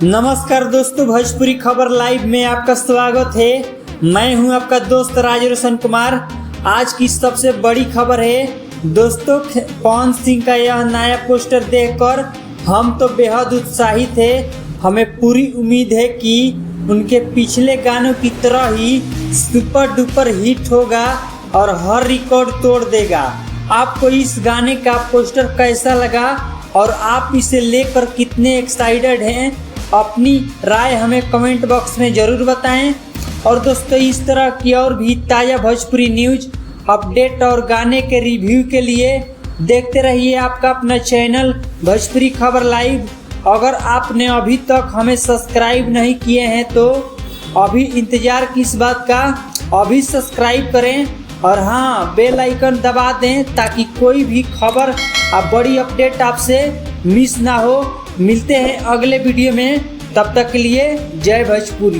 नमस्कार दोस्तों, भोजपुरी खबर लाइव में आपका स्वागत है। मैं हूं आपका दोस्त राज रोशन कुमार। आज की सबसे बड़ी खबर है दोस्तों, पवन सिंह का यह नया पोस्टर देखकर हम तो बेहद उत्साहित हैं। हमें पूरी उम्मीद है कि उनके पिछले गानों की तरह ही सुपर डुपर हिट होगा और हर रिकॉर्ड तोड़ देगा। आपको इस गाने का पोस्टर कैसा लगा और आप इसे लेकर कितने एक्साइटेड हैं? अपनी राय हमें कमेंट बॉक्स में ज़रूर बताएं। और दोस्तों, इस तरह की और भी ताज़ा भोजपुरी न्यूज अपडेट और गाने के रिव्यू के लिए देखते रहिए आपका अपना चैनल भोजपुरी खबर लाइव। अगर आपने अभी तक हमें सब्सक्राइब नहीं किए हैं तो अभी इंतज़ार किस बात का, अभी सब्सक्राइब करें और हाँ, बेल आइकन दबा दें ताकि कोई भी खबर और बड़ी अपडेट आपसे मिस ना हो। मिलते हैं अगले वीडियो में, तब तक के लिए जय भोजपुरी।